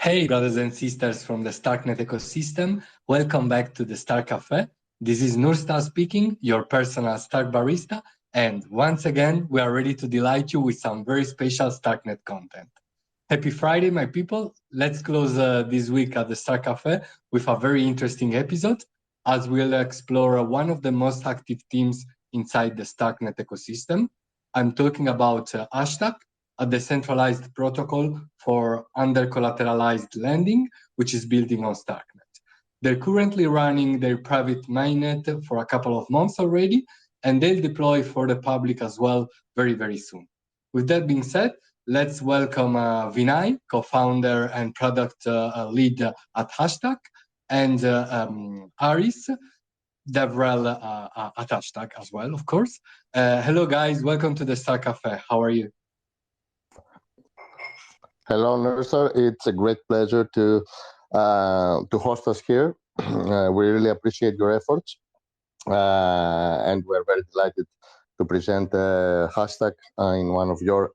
Hey, brothers and sisters from the Starknet ecosystem. Welcome back to the Star Cafe. This is Nurstar speaking, your personal Stark barista. And once again, we are ready to delight you with some very special Starknet content. Happy Friday, my people. Let's close this week at the Star Cafe with a very interesting episode as we'll explore one of the most active teams inside the Starknet ecosystem. I'm talking about Hashstack, a decentralized protocol for under-collateralized lending, which is building on Starknet. They're currently running their private mainnet for a couple of months already, and they'll deploy for the public as well very, very soon. With that being said, let's welcome Vinay, co-founder and product lead at Hashstack, and Aris, DevRel at Hashstack as well, of course. Hello, guys. Welcome to the Star Cafe. How are you? Hello, Nursar. It's a great pleasure to host us here. We really appreciate your efforts, and we're very delighted to present Hashtack in one of your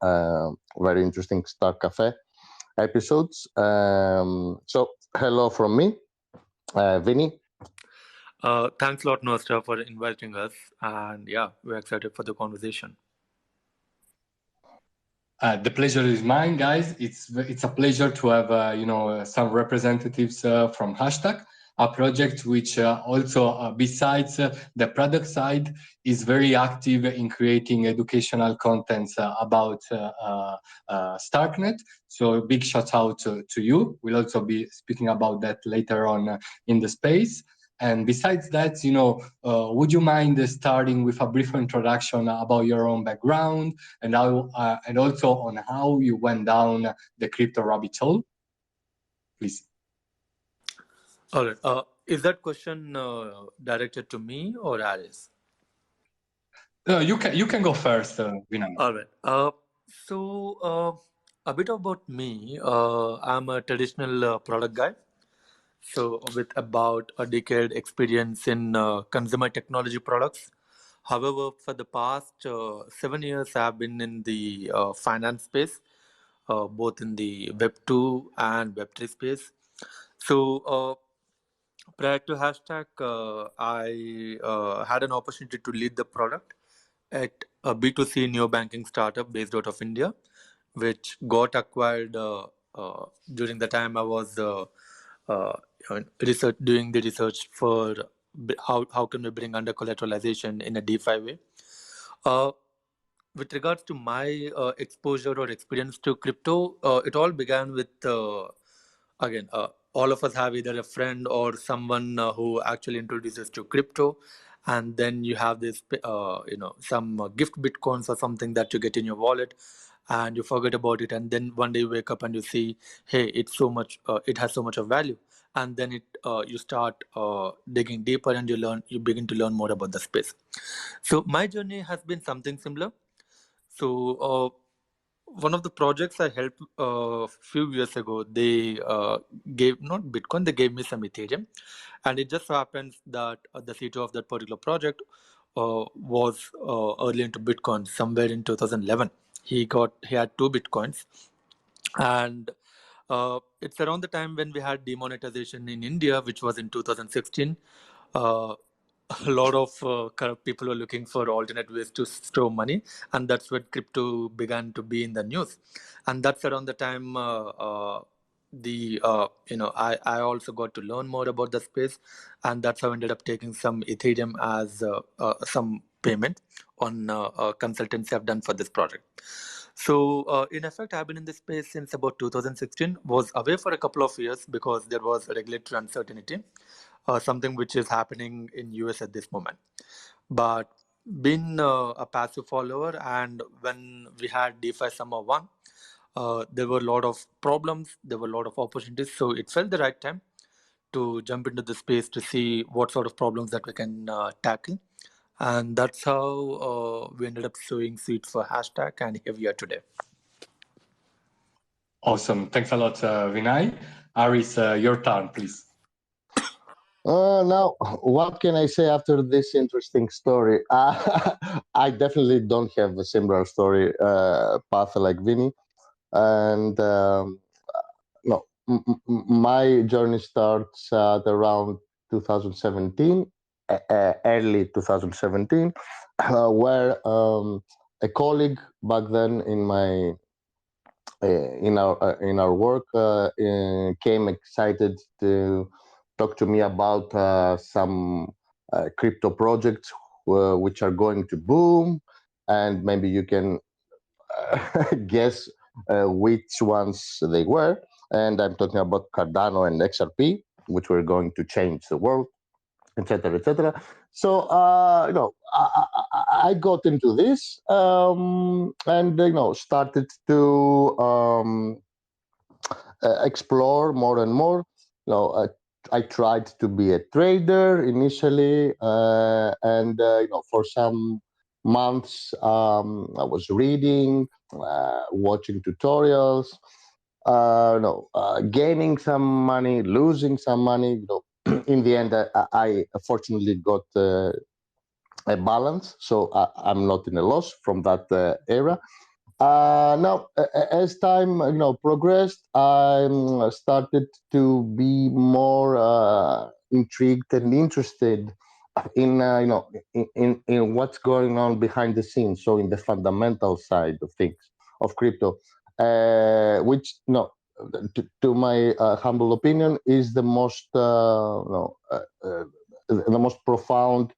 very interesting Star Cafe episodes. So, hello from me, Vinny. Thanks a lot, Nostra, for inviting us. And yeah, we're excited for the conversation. The pleasure is mine, guys. It's a pleasure to have some representatives from Hashtack, a project which also, besides the product side, is very active in creating educational contents about Starknet. So big shout out to you. We'll also be speaking about that later on in the space. And besides that, would you mind starting with a brief introduction about your own background and and also on how you went down the crypto rabbit hole? Please. All right. Is that question directed to me or Alice? You can go first, Vinay. All right. So a bit about me. I'm a traditional product guy. So with about a decade experience in consumer technology products. However, for the past 7 years, I've been in the finance space, both in the Web 2 and Web 3 space. So prior to Hashtack, I had an opportunity to lead the product at a B2C neobanking startup based out of India, which got acquired during the time I was doing the research for how can we bring under collateralization in a DeFi way. With regards to my exposure or experience to crypto, it all began with again. All of us have either a friend or someone who actually introduces to crypto, and then you have this some gift bitcoins or something that you get in your wallet, and you forget about it, and then one day you wake up and you see, hey, it's so much, it has so much of value, and then you start digging deeper and you begin to learn more about the space. So my journey has been something similar. So one of the projects I helped a few years ago, they gave not Bitcoin, they gave me some Ethereum, and it just so happens that the CTO of that particular project was early into Bitcoin, somewhere in 2011. He had 2 Bitcoins, and it's around the time when we had demonetization in India, which was in 2016. A lot of corrupt people were looking for alternate ways to store money, and that's when crypto began to be in the news. And that's around the time I also got to learn more about the space, and that's how I ended up taking some Ethereum as some payment on consultancy I've done for this project. So in effect, I've been in this space since about 2016, was away for a couple of years because there was regulatory uncertainty, something which is happening in US at this moment. But been a passive follower, and when we had DeFi Summer 1, there were a lot of problems, there were a lot of opportunities, so it felt the right time to jump into the space to see what sort of problems that we can tackle. And that's how we ended up sowing seeds for Hashtack, and here we are today. Awesome. Thanks a lot, Vinay. Aris, your turn, please. Now, what can I say after this interesting story? I definitely don't have a similar story path like Vinny. And no, my journey starts at around 2017, early 2017, where a colleague back then in our work came excited to talk to me about some crypto projects which are going to boom, and maybe you can guess which ones they were. And I'm talking about Cardano and XRP, which were going to change the world, etc., etc. So I got into this and started to explore more and more. I tried to be a trader initially, and for some months I was reading, watching tutorials, gaining some money, losing some money. In the end, I fortunately got a balance, so I'm not in a loss from that era. Now, as time progressed, I started to be more intrigued and interested in in what's going on behind the scenes. So in the fundamental side of things of crypto, which to my humble opinion, is the most the most profound,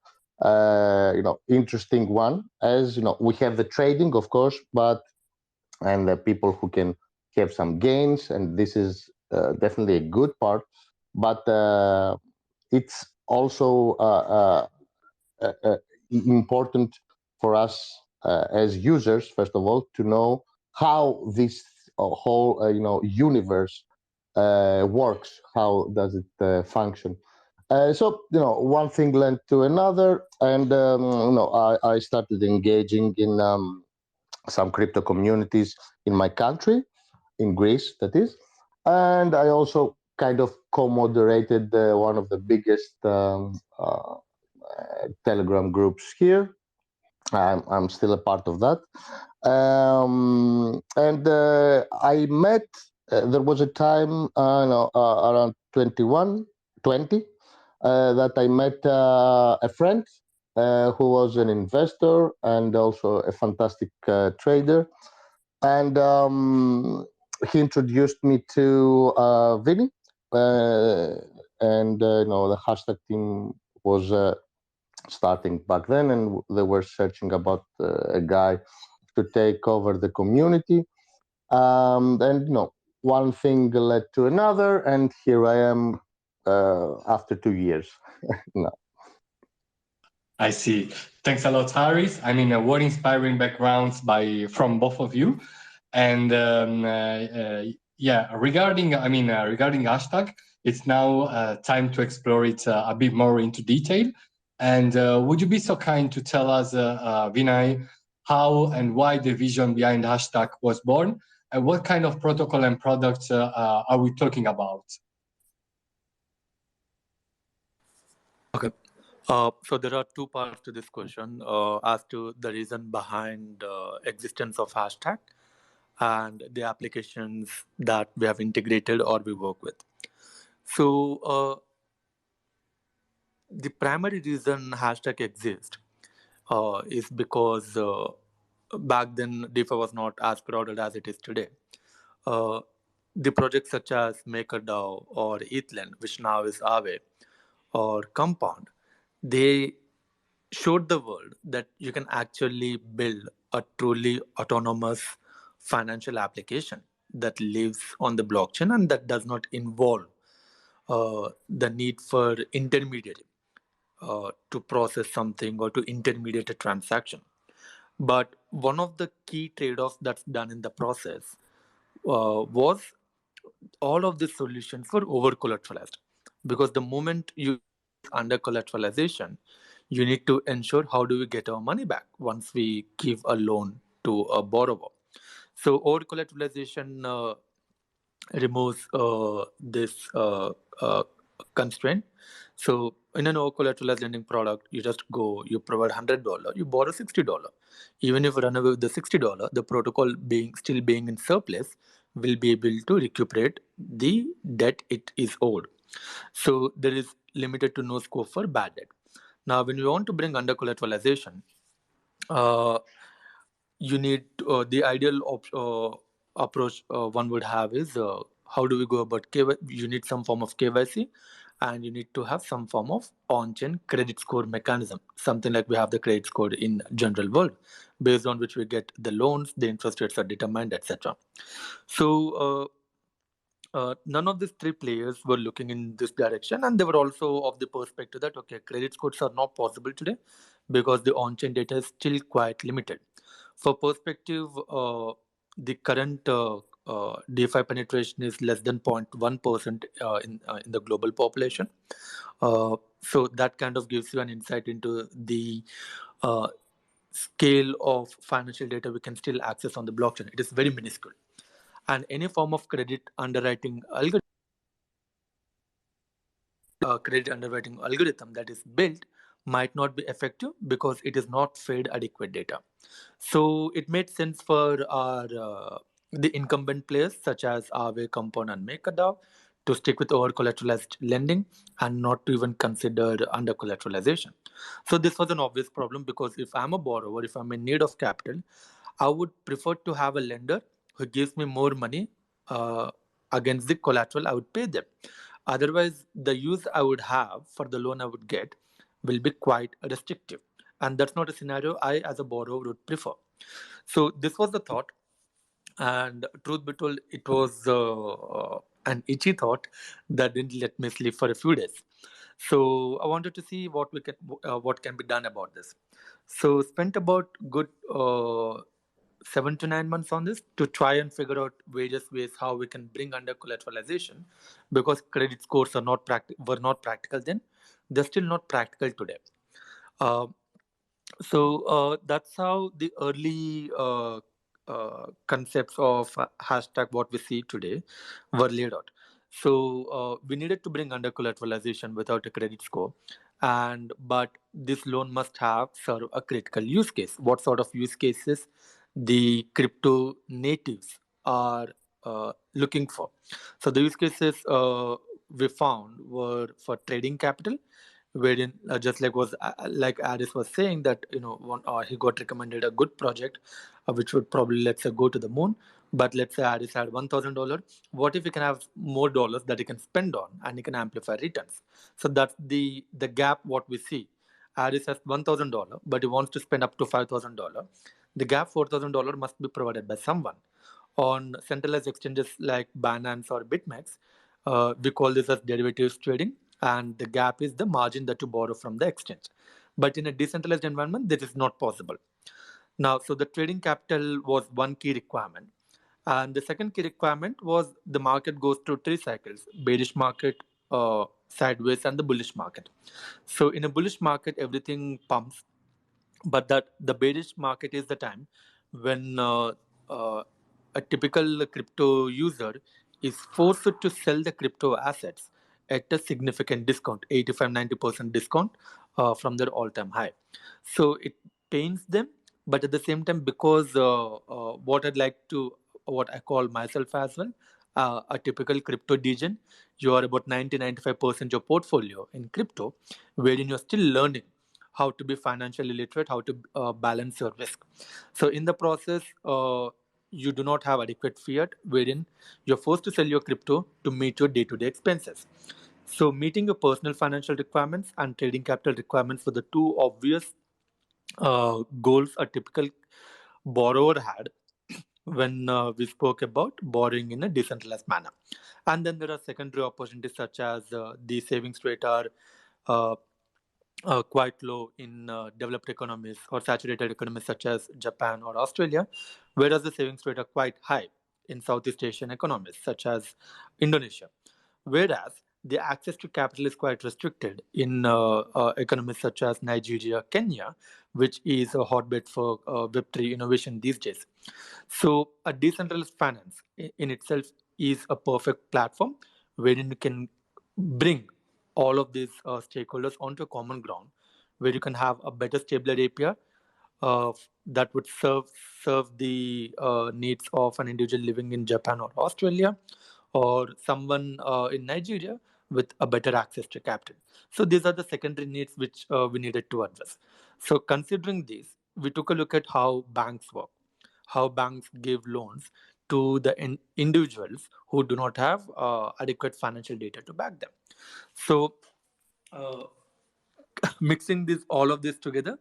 interesting one. As we have the trading, of course, but and the people who can have some gains, and this is definitely a good part, but it's also important for us as users, first of all, to know how this whole universe works, how does it function. So one thing led to another, and I started engaging in some crypto communities in my country, in Greece, that is. And I also kind of co-moderated one of the biggest Telegram groups here. I'm still a part of that. And I met, there was a time around 20, that I met a friend who was an investor and also a fantastic trader. And he introduced me to Vinny, and the Hashstack team was starting back then, and they were searching about a guy to take over the community. And one thing led to another, and here I am after 2 years. No. I see. Thanks a lot, Haris. I mean, what inspiring backgrounds from both of you. And regarding Hashtack, it's now time to explore it a bit more into detail. And would you be so kind to tell us, Vinay, how and why the vision behind Hashtack was born, and what kind of protocol and products are we talking about? Okay. So there are two parts to this question as to the reason behind existence of Hashtack and the applications that we have integrated or we work with. So the primary reason Hashtack exists is because back then DeFi was not as crowded as it is today. The projects such as MakerDAO or ETHLend, which now is Aave, or Compound, they showed the world that you can actually build a truly autonomous financial application that lives on the blockchain and that does not involve the need for intermediary to process something or to intermediate a transaction. But one of the key trade-offs that's done in the process was all of the solutions were over-collateralized, because the moment you introduce under-collateralization, you need to ensure how do we get our money back once we give a loan to a borrower. So over-collateralization removes this constraint. So in an over-collateralized lending product, you just go, you provide $100, you borrow $60. Even if you run away with the $60, the protocol still being in surplus, will be able to recuperate the debt it is owed. So there is limited to no scope for bad debt. Now, when we want to bring under collateralization, you need the ideal approach one would have is how do we go about KYC? You need some form of KYC, and you need to have some form of on-chain credit score mechanism, something like we have the credit score in general world, based on which we get the loans, the interest rates are determined, etc. So none of these three players were looking in this direction, and they were also of the perspective that okay, credit scores are not possible today because the on-chain data is still quite limited. For perspective, the current DeFi penetration is less than 0.1% in the global population. So that kind of gives you an insight into the scale of financial data we can still access on the blockchain. It is very minuscule. And any form of credit underwriting algorithm that is built might not be effective because it is not fed adequate data. So it made sense for the incumbent players such as Aave, Compound, and MakerDAO to stick with over-collateralized lending and not to even consider under-collateralization. So this was an obvious problem because if I'm a borrower, if I'm in need of capital, I would prefer to have a lender who gives me more money against the collateral I would pay them. Otherwise, the use I would have for the loan I would get will be quite restrictive. And that's not a scenario I, as a borrower, would prefer. So this was the thought. And truth be told, it was an itchy thought that didn't let me sleep for a few days. So I wanted to see what can be done about this. So spent about good 7 to 9 months on this to try and figure out various ways how we can bring under collateralization, because credit scores are were not practical then. They're still not practical today. Uh, so that's how the early concepts of hashtag what we see today were laid out. So we needed to bring under collateralization without a credit score, but this loan must have serve a critical use case. What sort of use cases the crypto natives are looking for? So the use cases we found were for trading capital, wherein just like Aris was saying that he got recommended a good project which would probably, let's say, go to the moon, but let's say Aris had $1,000. What if he can have more dollars that he can spend on and he can amplify returns? So that's the gap what we see. Aris has $1,000 but he wants to spend up to $5,000. The gap $4,000 must be provided by someone. On centralized exchanges like Binance or BitMEX, we call this as derivatives trading, and the gap is the margin that you borrow from the exchange. But in a decentralized environment, this is not possible. Now, so the trading capital was one key requirement. And the second key requirement was the market goes through three cycles: bearish market, sideways, and the bullish market. So in a bullish market, everything pumps, but that the bearish market is the time when uh, a typical crypto user is forced to sell the crypto assets at a significant discount, 85-90% discount from their all-time high. So it pains them, but at the same time, because what I call myself as well, a typical crypto degen, you are about 90-95% your portfolio in crypto, wherein you're still learning how to be financially literate, how to balance your risk. So in the process, you do not have adequate fiat, wherein you're forced to sell your crypto to meet your day-to-day expenses. So meeting your personal financial requirements and trading capital requirements were the two obvious goals a typical borrower had when we spoke about borrowing in a decentralized manner. And then there are secondary opportunities such as the savings rate are uh, quite low in developed economies or saturated economies such as Japan or Australia, whereas the savings rate are quite high in Southeast Asian economies such as Indonesia. Whereas the access to capital is quite restricted in economies such as Nigeria, Kenya, which is a hotbed for Web3 innovation these days. So a decentralized finance in itself is a perfect platform wherein you can bring all of these stakeholders onto a common ground where you can have a better, stabler API, that would serve the needs of an individual living in Japan or Australia, or someone in Nigeria with a better access to capital. So these are the secondary needs which we needed to address. So considering these, we took a look at how banks work, how banks give loans to the individuals who do not have adequate financial data to back them. So uh, mixing all of this together,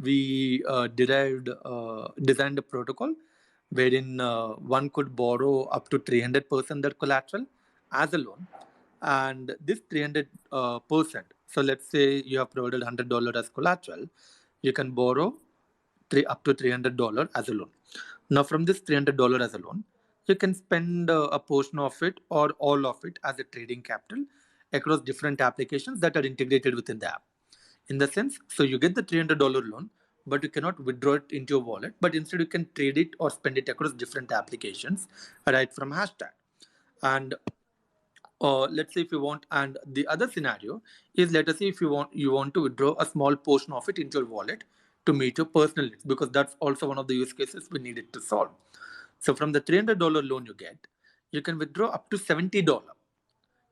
we designed a protocol wherein one could borrow up to 300% their collateral as a loan. And this 300%, so let's say you have provided $100 as collateral, you can borrow up to $300 as a loan. Now, from this $300 as a loan, you can spend a portion of it or all of it as a trading capital across different applications that are integrated within the app. In the sense, so you get the $300 loan, but you cannot withdraw it into your wallet, but instead you can trade it or spend it across different applications right from Hashstack. And let's say if you want, and the other scenario is, let us say if you want to withdraw a small portion of it into your wallet to meet your personal needs, because that's also one of the use cases we needed to solve. So from the $300 loan you get, you can withdraw up to $70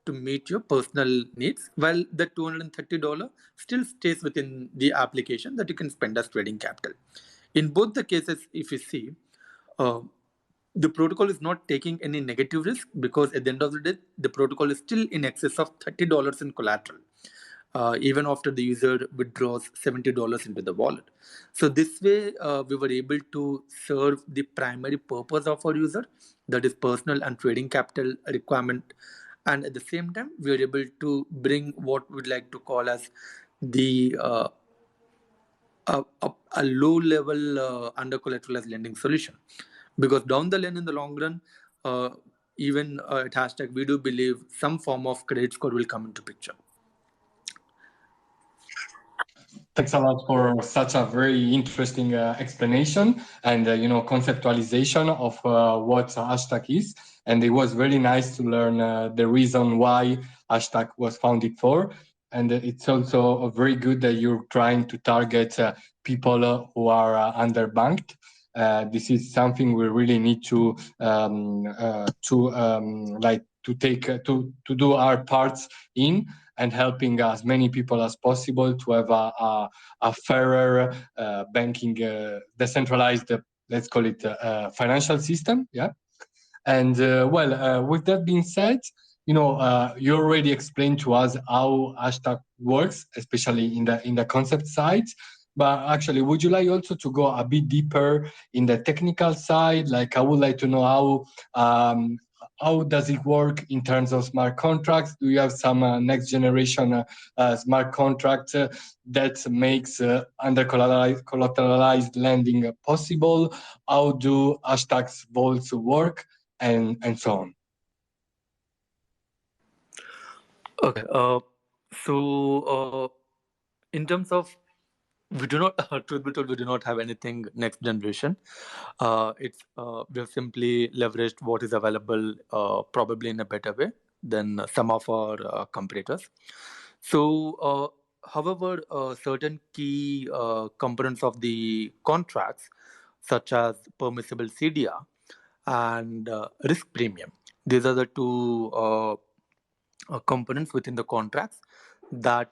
to meet your personal needs, while the $230 still stays within the application that you can spend as trading capital. In both the cases, if you see, uh, the protocol is not taking any negative risk, because at the end of the day, the protocol is still in excess of $30 in collateral, even after the user withdraws $70 into the wallet. So this way, we were able to serve the primary purpose of our user, that is personal and trading capital requirement. And at the same time, we are able to bring what we'd like to call as the a low level under collateralized lending solution, because down the lane in the long run, even at Hashtag, we do believe some form of credit score will come into picture. Thanks a lot for such a very interesting explanation and conceptualization of what Hashtag is. And it was very nice to learn the reason why Hashtag was founded for. And it's also very good that you're trying to target people who are underbanked. This is something we really need to take to do our parts in, and helping as many people as possible to have a fairer banking, decentralized, let's call it, financial system. Yeah. And with that being said, you already explained to us how Hashtag works, especially in the concept side. But actually, would you like also to go a bit deeper in the technical side? Like, I would like to know how does it work in terms of smart contracts? Do you have some next generation smart contract that makes under-collateralized lending possible? How do Hashtag's vaults work? And so on. Okay. So in terms of, we do not, truth be told, we do not have anything next generation. We have simply leveraged what is available, probably in a better way than some of our competitors. So, however, certain key components of the contracts, such as permissible CDR and risk premium, these are the two components within the contracts that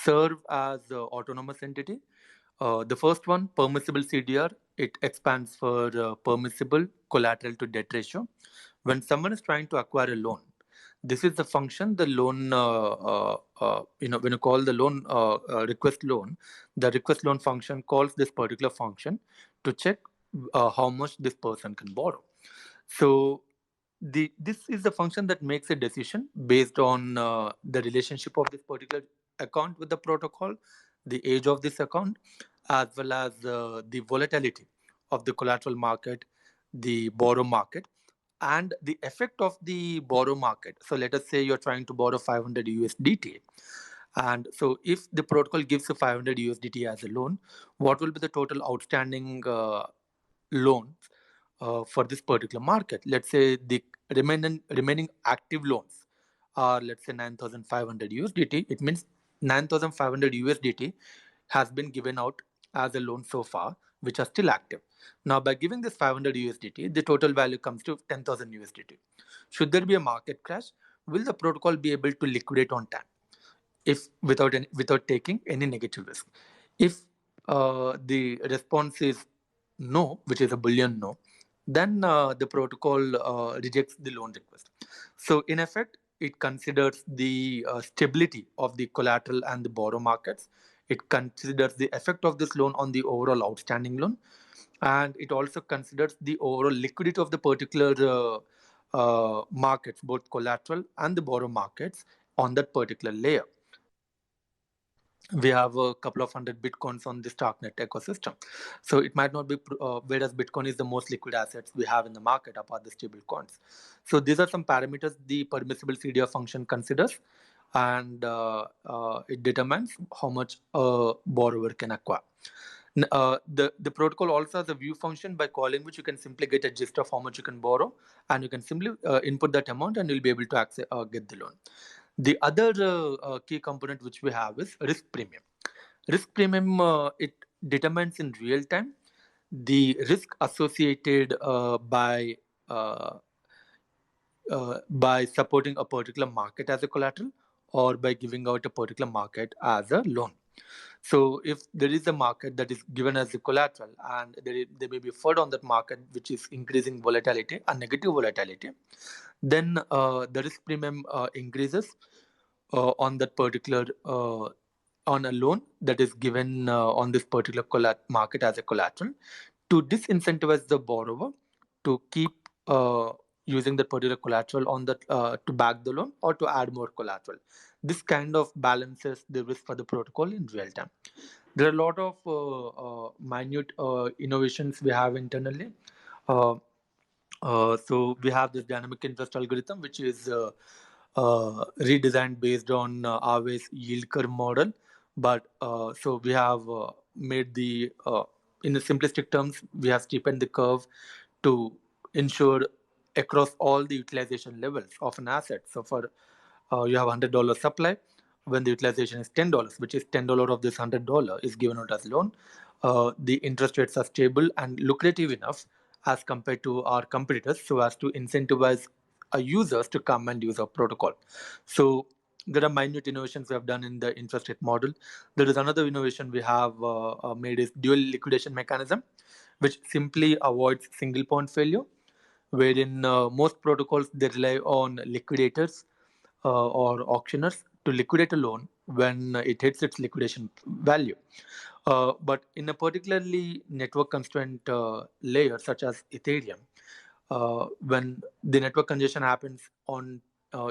serve as autonomous entity. The first one, permissible CDR, it expands for permissible collateral to debt ratio. When someone is trying to acquire a loan, this is the function the loan, when you call the loan request loan, the request loan function calls this particular function to check how much this person can borrow. So this is the function that makes a decision based on the relationship of this particular account with the protocol, the age of this account, as well as the volatility of the collateral market, the borrow market, and the effect of the borrow market. So let us say you're trying to borrow 500 USDT. And so if the protocol gives you 500 USDT as a loan, what will be the total outstanding loans for this particular market? Let's say the remaining active loans are, let's say, 9,500 USDT. It means 9,500 USDT has been given out as a loan so far, which are still active. Now, by giving this 500 USDT, the total value comes to 10,000 USDT. Should there be a market crash, will the protocol be able to liquidate on time, if without taking any negative risk? If the response is no, which is a Boolean no, then the protocol rejects the loan request. So in effect, it considers the stability of the collateral and the borrow markets. It considers the effect of this loan on the overall outstanding loan, and it also considers the overall liquidity of the particular markets, both collateral and the borrow markets on that particular layer. We have a couple of hundred bitcoins on the Starknet ecosystem, so it might not be whereas Bitcoin is the most liquid assets we have in the market apart the stable coins. So these are some parameters the permissible CDR function considers, and it determines how much a borrower can acquire. The protocol also has a view function by calling which you can simply get a gist of how much you can borrow, and you can simply input that amount and you'll be able to access, get the loan. The other key component which we have is risk premium. Risk premium, it determines in real time the risk associated by supporting a particular market as a collateral, or by giving out a particular market as a loan. So if there is a market that is given as a collateral and there may be FUD on that market which is increasing volatility, a negative volatility, then the risk premium increases on that particular on a loan that is given on this particular market as a collateral, to disincentivize the borrower to keep using that particular collateral on that to back the loan or to add more collateral. This kind of balances the risk for the protocol in real time. There are a lot of minute innovations we have internally. So we have this dynamic interest algorithm, which is redesigned based on Awe's yield curve model. But so we have made the, in the simplistic terms, we have steepened the curve to ensure across all the utilization levels of an asset. So for you have $100 supply, when the utilization is $10, which is $10 of this $100 is given out as loan, the interest rates are stable and lucrative enough as compared to our competitors, so as to incentivize our users to come and use our protocol. So there are minute innovations we have done in the interest rate model. There is another innovation we have made is dual liquidation mechanism, which simply avoids single point failure, wherein most protocols they rely on liquidators or auctioneers to liquidate a loan when it hits its liquidation value. But in a particularly network constraint layer such as Ethereum, when the network congestion happens on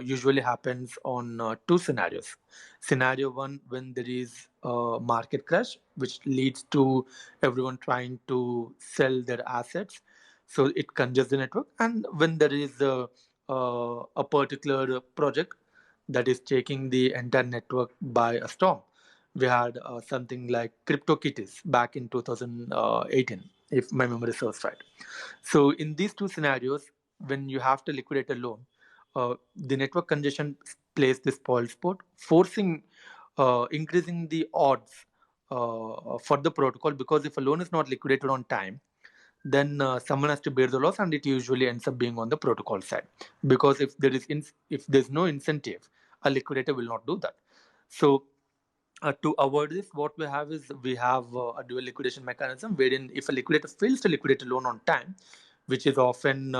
usually happens on two scenarios. Scenario one, when there is a market crash, which leads to everyone trying to sell their assets, so it congests the network. And when there is a particular project that is taking the entire network by a storm. We had something like CryptoKitties back in 2018, if my memory serves right. So in these two scenarios, when you have to liquidate a loan, the network congestion plays this spoil sport, forcing increasing the odds for the protocol, because if a loan is not liquidated on time, then someone has to bear the loss, and it usually ends up being on the protocol side, because if there's no incentive, a liquidator will not do that. So to avoid this, what we have is we have a dual liquidation mechanism, wherein if a liquidator fails to liquidate a loan on time, which is often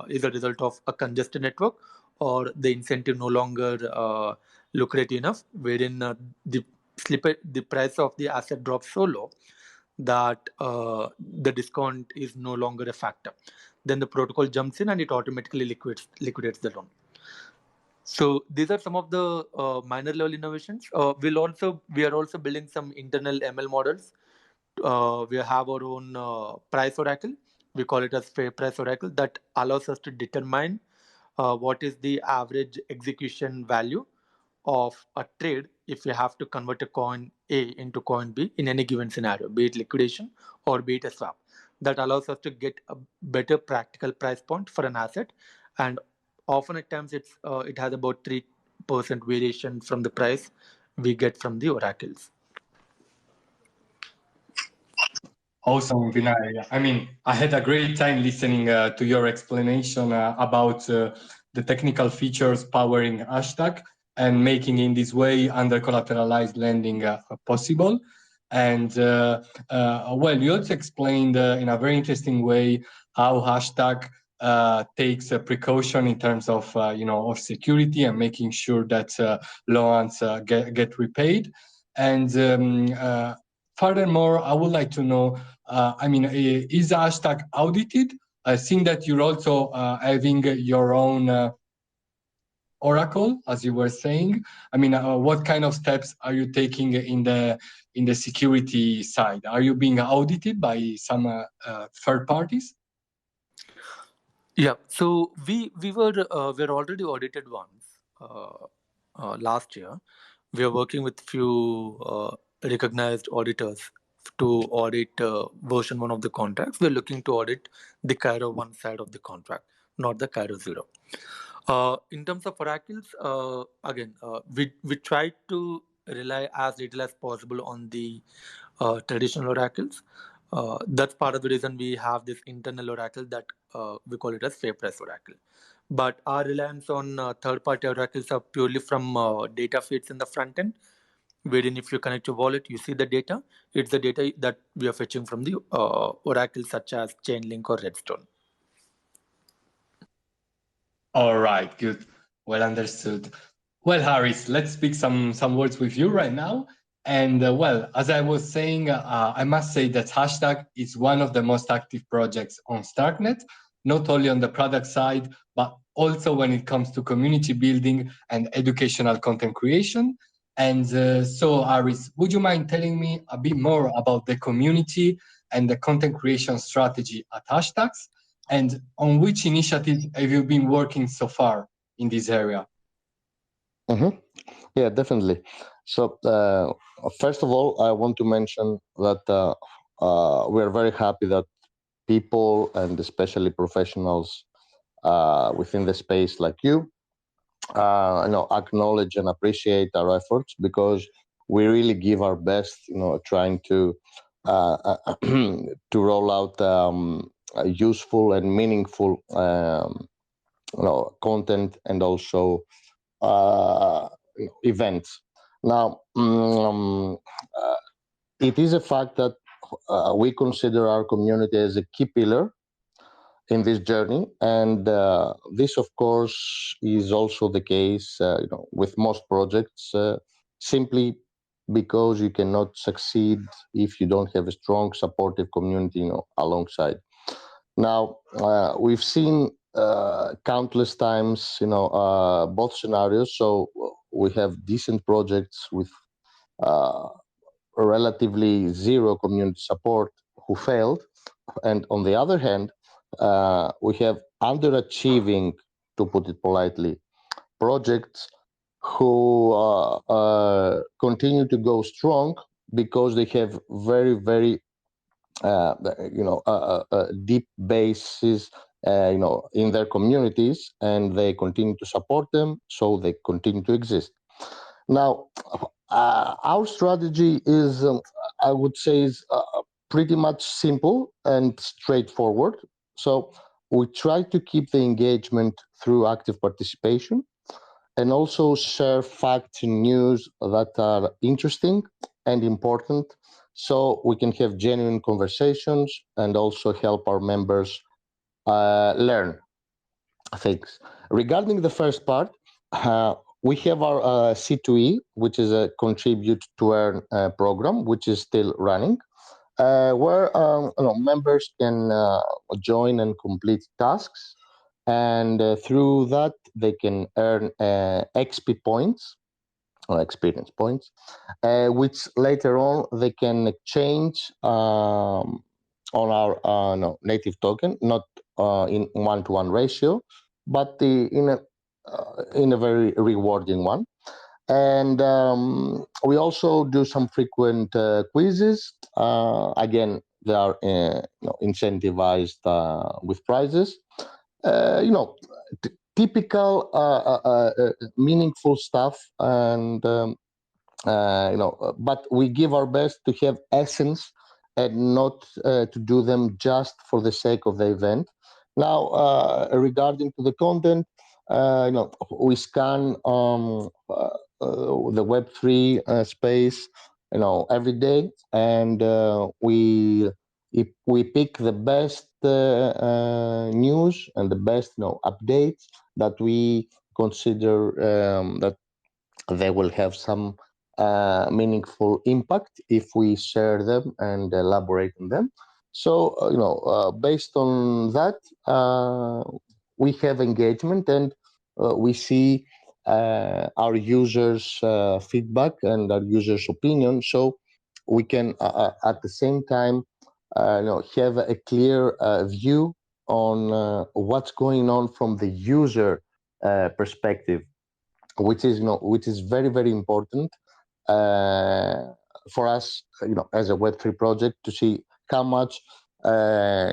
is a result of a congested network, or the incentive no longer lucrative enough, wherein the price of the asset drops so low that the discount is no longer a factor, then the protocol jumps in and it automatically liquidates the loan. So these are some of the minor level innovations. We are also building some internal ML models. We have our own price oracle. We call it as fair price oracle, that allows us to determine what is the average execution value of a trade if you have to convert a coin A into coin B in any given scenario, be it liquidation or be it a swap. That allows us to get a better practical price point for an asset, and often at times it has about 3% variation from the price we get from the oracles. Awesome, Vinay. I mean, I had a great time listening to your explanation about the technical features powering Hashstack and making in this way under-collateralized lending possible. And well, you also explained in a very interesting way how Hashstack takes a precaution in terms of of security and making sure that loans get repaid. And furthermore, I would like to know, is Hashtag audited? Seeing that you're also having your own Oracle, as you were saying. What kind of steps are you taking in the security side? Are you being audited by some third parties? Yeah, so we're already audited once last year. We are working with few recognized auditors to audit version 1 of the contracts. We're looking to audit the Cairo 1 side of the contract, not the Cairo 0. In terms of oracles, again, we try to rely as little as possible on the traditional oracles. That's part of the reason we have this internal oracle that we call it as fair price oracle. But our reliance on third-party oracles are purely from data feeds in the front end, wherein if you connect your wallet, you see the data. It's the data that we are fetching from the oracles such as Chainlink or Redstone. All right, good. Well understood. Well, Harris, let's speak some words with you right now. And well, as I was saying, I must say that Hashtag is one of the most active projects on Starknet, not only on the product side, but also when it comes to community building and educational content creation. And so, Harris, would you mind telling me a bit more about the community and the content creation strategy at Hashtags? And on which initiatives have you been working so far in this area? Mm-hmm. Yeah, definitely. So, first of all, I want to mention that we're very happy that people and especially professionals within the space like you, acknowledge and appreciate our efforts, because we really give our best, trying to to roll out useful and meaningful content, and also events. Now, it is a fact that we consider our community as a key pillar in this journey, and this, of course, is also the case, with most projects. Simply because you cannot succeed if you don't have a strong, supportive community, alongside. Now, we've seen countless times, both scenarios. So we have decent projects with relatively zero community support who failed, and on the other hand, we have underachieving, to put it politely, projects who continue to go strong because they have very, very deep bases, in their communities, and they continue to support them, so they continue to exist. Now, our strategy is, I would say, is pretty much simple and straightforward. So we try to keep the engagement through active participation, and also share facts and news that are interesting and important, so we can have genuine conversations and also help our members learn things. Regarding the first part, we have our C2E, which is a Contribute to Earn program, which is still running, where members can join and complete tasks, and through that they can earn XP points, or experience points, which later on they can exchange on our native token, not in 1-to-1 ratio, but in a very rewarding one. And we also do some frequent quizzes. Again, they are incentivized with prizes. Typical meaningful stuff, and but we give our best to have essence and not to do them just for the sake of the event. Now, regarding to the content, we scan the Web3 space, every day, and we pick the best news and the best updates that we consider that they will have some meaningful impact if we share them and elaborate on them. So, based on that, we have engagement, and we see our users' feedback and our users' opinion. So we can, at the same time, have a clear view on what's going on from the user perspective, which is very, very important for us, as a Web3 project, to see how much, how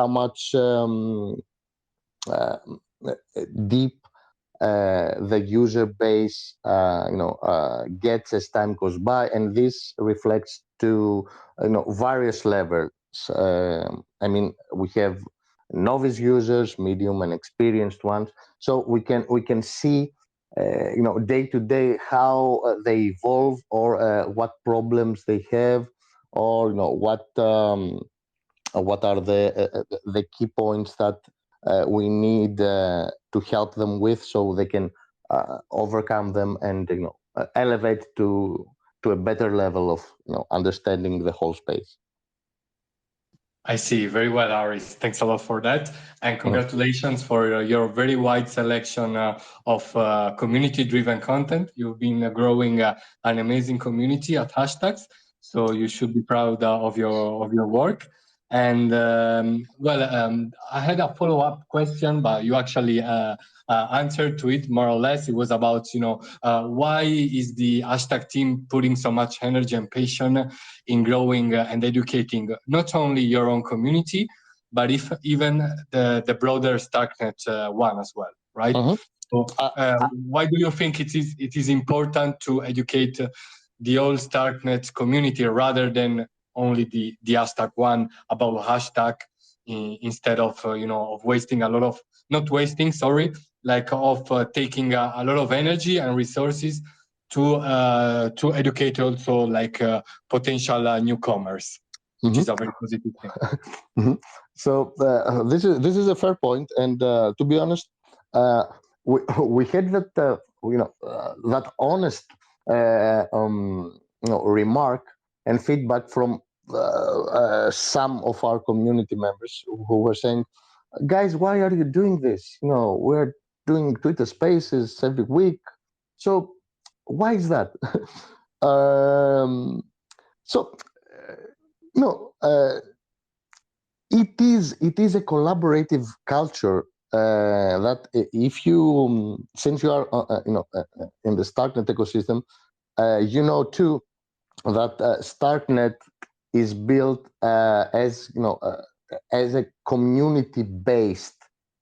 much deep the user base, gets as time goes by, and this reflects to various levels. I mean, we have novice users, medium, and experienced ones. So we can see, day to day how they evolve, or what problems they have, or what are the key points that we need to help them with, so they can overcome them and elevate to a better level of understanding the whole space. I see. Very well, Aris. Thanks a lot for that. And congratulations for your very wide selection of community-driven content. You've been growing an amazing community at Hashtags, so you should be proud of your work. And I had a follow-up question, but you actually answered to it more or less. It was about, why is the Hashtag team putting so much energy and passion in growing and educating not only your own community, but even the broader Starknet one as well, right? So, why do you think it is important to educate the whole Starknet community rather than only the Hashtag one about hashtag, instead of of wasting a lot of taking a lot of energy and resources to educate also potential newcomers, which is a very positive thing. So this is a fair point, and to be honest, we had that that honest remark and feedback from some of our community members who were saying, "Guys, why are you doing this? We're doing Twitter Spaces every week, so why is that?" So no. It is a collaborative culture that if you, since you are in the Starknet ecosystem, too that Starknet is built as a community based.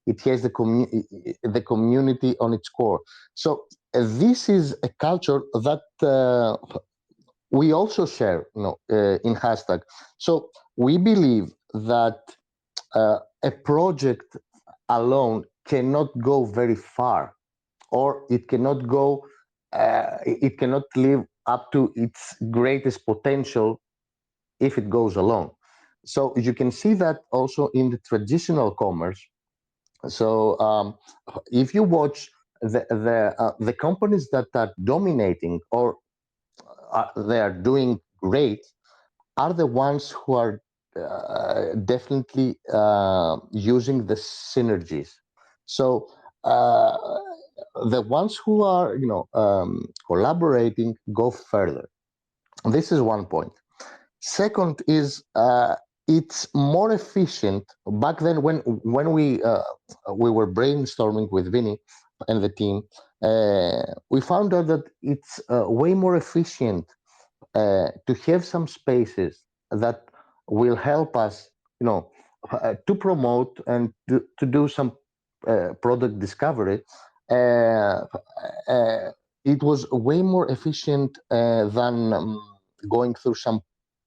It has the community on its core. So this is a culture that we also share, in Hashtag. So we believe that a project alone cannot go very far, or it cannot go, it cannot live up to its greatest potential if it goes alone. So you can see that also in the traditional commerce. So if you watch the companies that are dominating, or they are doing great, are the ones who are definitely using the synergies. So the ones who are collaborating go further. This is one point. Second is it's more efficient. Back then, when we were brainstorming with Vinny and the team, we found out that it's way more efficient to have some spaces that will help us, to promote and to do some product discovery. It was way more efficient than going through some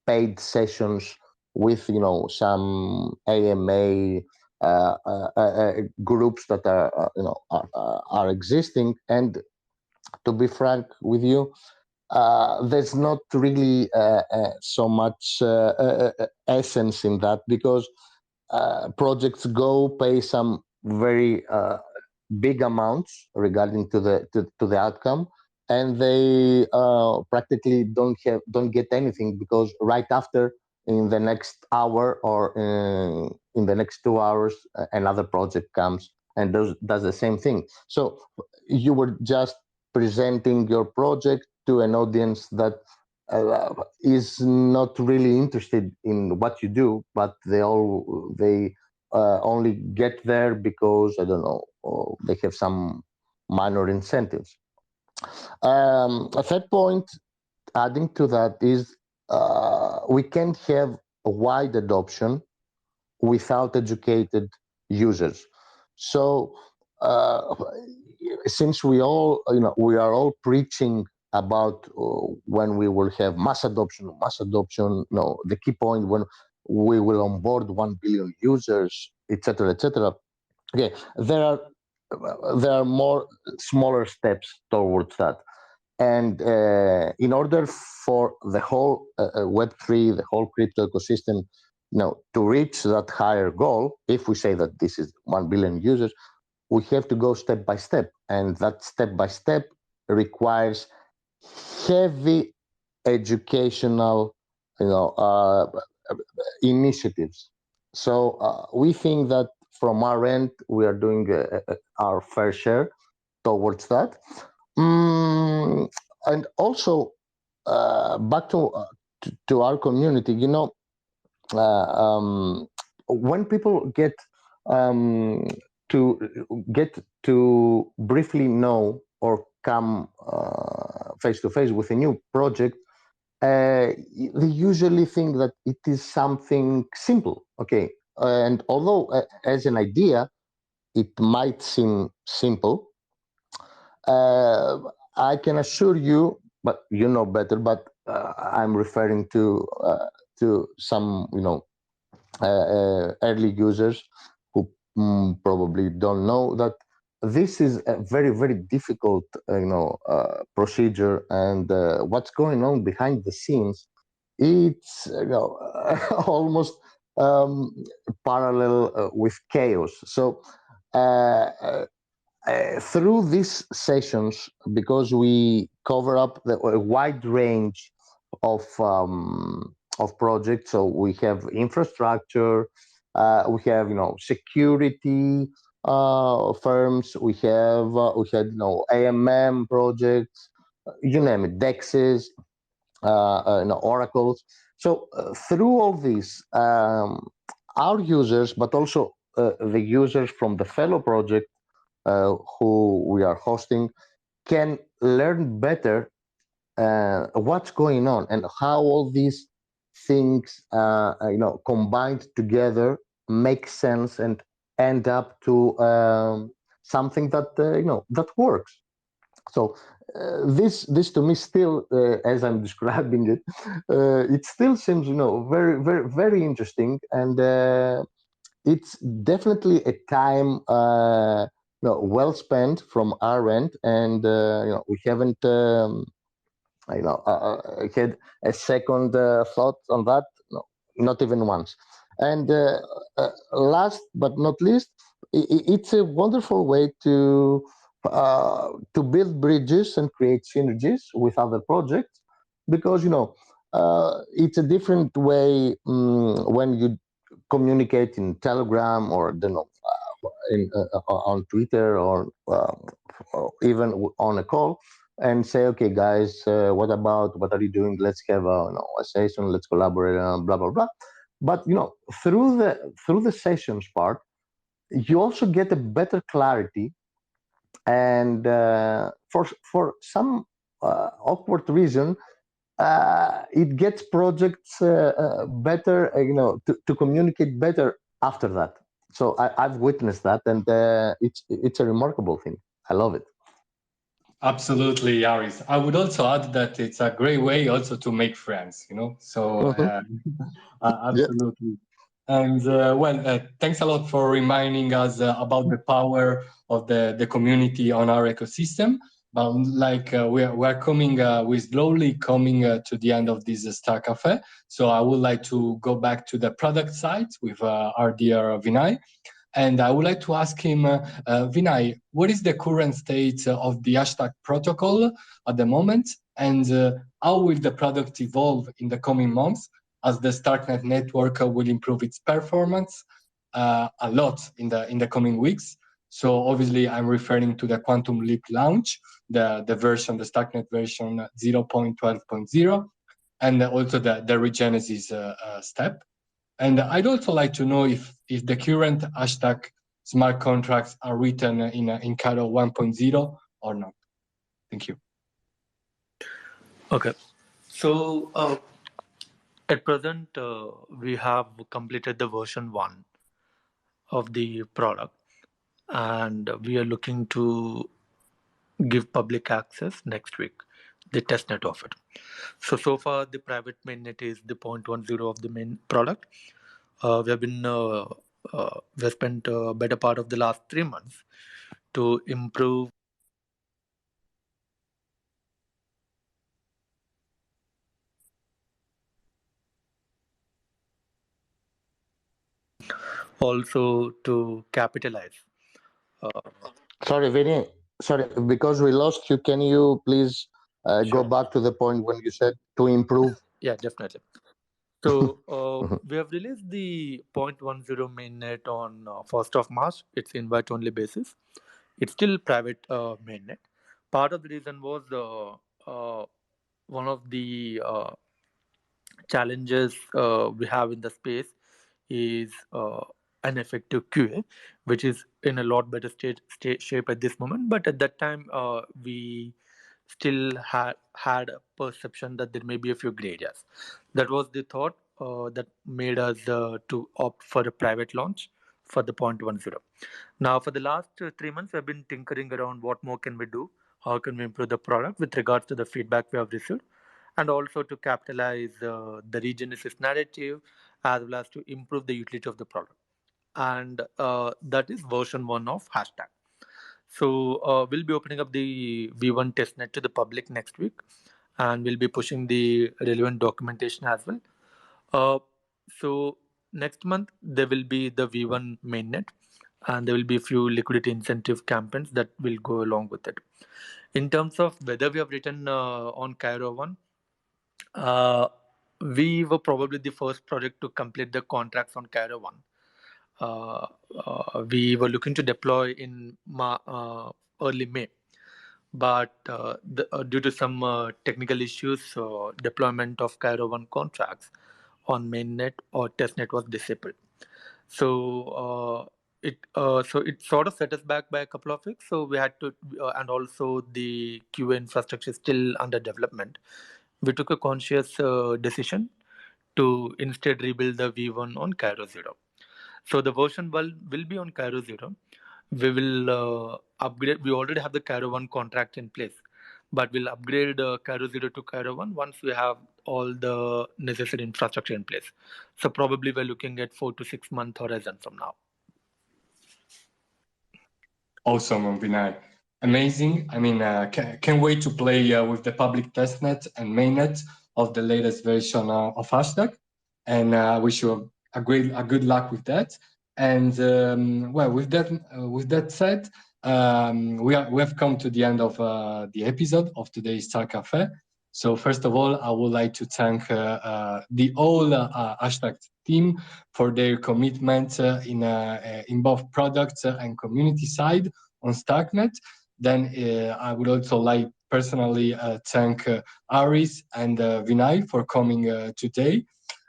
paid sessions with some AMA groups that are existing. And to be frank with you, there's not really so much essence in that, because projects go pay some very big amounts regarding to the outcome, and they practically don't get anything, because right after, in the next hour or in the next 2 hours, another project comes and does the same thing. So you were just presenting your project to an audience that is not really interested in what you do, but they only get there because, I don't know, they have some minor incentives. A third point, adding to that, is we can't have a wide adoption without educated users. So since we are all preaching about when we will have mass adoption, the key point when we will onboard 1 billion users, etc., etc. Okay, there are more smaller steps towards that. And in order for the whole Web3, the whole crypto ecosystem, to reach that higher goal, if we say that this is 1 billion users, we have to go step by step. And that step by step requires heavy educational, initiatives. So we think that from our end, we are doing our fair share towards that. And also, back to our community, when people get to briefly know or come face to face with a new project, they usually think that it is something simple. Okay, and although as an idea it might seem simple, I can assure you, but you know better, but I'm referring to some early users who probably don't know that this is a very, very difficult procedure, and what's going on behind the scenes, it's almost parallel with chaos. So through these sessions, because we cover up a wide range of projects, so we have infrastructure, we have security firms, we had AMM projects, you name it, DEXs, oracles. So through all these, our users, but also the users from the fellow project who we are hosting, can learn better what's going on and how all these things combined together make sense and end up to something that that works. So this to me still, as I'm describing it, it still seems very, very, very interesting, and it's definitely a time well spent from our end, and we haven't had a second thought on that, not even once. And last but not least, it's a wonderful way to build bridges and create synergies with other projects, because it's a different way when you communicate in Telegram or on Twitter or even on a call, and say, okay, guys, what are you doing? Let's have a session. Let's collaborate. Blah blah blah. But through the sessions part, you also get a better clarity, and for some awkward reason, it gets projects better, to communicate better after that. So I've witnessed that, and it's a remarkable thing. I love it. Absolutely, Aris. I would also add that it's a great way also to make friends, So absolutely. And thanks a lot for reminding us about the power of the community on our ecosystem. But we're coming, we're slowly coming to the end of this Star Cafe. So I would like to go back to the product side with our dear Vinay. And I would like to ask him, Vinay, what is the current state of the Hashstack protocol at the moment? And how will the product evolve in the coming months as the Starknet network will improve its performance a lot in the coming weeks? So obviously, I'm referring to the Quantum Leap launch, the Starknet version 0.12.0, and also the regenesis step. And I'd also like to know if the current Hashstack smart contracts are written in Cairo 1.0 or not. Thank you. Okay. So at present, we have completed the version 1 of the product, and we are looking to give public access next week, the testnet of it. So far, the private mainnet is the 0.10 of the main product. We have spent a better part of the last 3 months to improve also to capitalize. Sorry, Vinny. Sorry, because we lost you. Can you please go back to the point when you said to improve? Yeah, definitely. So we have released the 0.10 mainnet on 1st of March. It's invite only basis. It's still private mainnet. Part of the reason was one of the challenges we have in the space is an effective QA, which is in a lot better shape at this moment. But at that time, we still had a perception that there may be a few gray areas. That was the thought that made us to opt for a private launch for the 0.10. Now, for the last 3 months, we've been tinkering around what more can we do, how can we improve the product with regards to the feedback we have received, and also to capitalize the regenesis narrative as well as to improve the utility of the product. And that is version 1 of Hashstack. So we'll be opening up the V1 testnet to the public next week, and we'll be pushing the relevant documentation as well. So next month there will be the V1 mainnet, and there will be a few liquidity incentive campaigns that will go along with it. In terms of whether we have written on Cairo 1, we were probably the first project to complete the contracts on Cairo 1. We were looking to deploy in early May, but due to some technical issues, deployment of Cairo 1 contracts on mainnet or testnet was disabled. So it sort of set us back by a couple of weeks. So we had to, and also the QA infrastructure is still under development. We took a conscious decision to instead rebuild the V1 on Cairo 0. So the version will be on Cairo 0. We will upgrade. We already have the Cairo 1 contract in place, but we'll upgrade Cairo 0 to Cairo 1 once we have all the necessary infrastructure in place. So probably we're looking at 4 to 6 month horizon from now. Awesome, Vinay. Amazing. I mean, can't wait to play with the public testnet and mainnet of the latest version of Hashstack. And I wish you a good luck with that. And with that said, we have come to the end of the episode of today's Star Cafe. So first of all, I would like to thank the whole Hashstack team for their commitment in both product and community side on Starknet. Then I would also like personally thank Aris and Vinay for coming today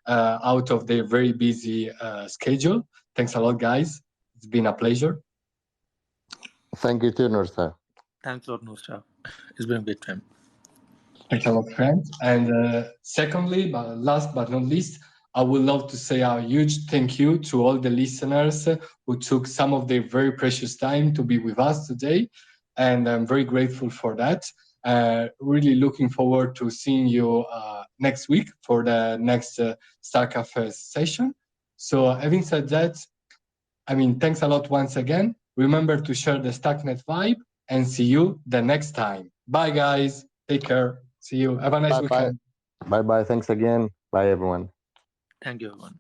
out of their very busy schedule. Thanks a lot, guys. It's been a pleasure. Thank you too, Nursta. Thanks a lot, Nursta. It's been a great time. Thanks a lot, friends. And secondly, but last but not least, I would love to say a huge thank you to all the listeners who took some of their very precious time to be with us today. and I'm very grateful for that. Really looking forward to seeing you next week for the next Star Cafe session. So having said that, I mean, thanks a lot once again. Remember to share the Starknet vibe, and see you the next time. Bye, guys. Take care. See you. Have a nice weekend. Bye bye. Thanks again. Bye, everyone. Thank you, everyone.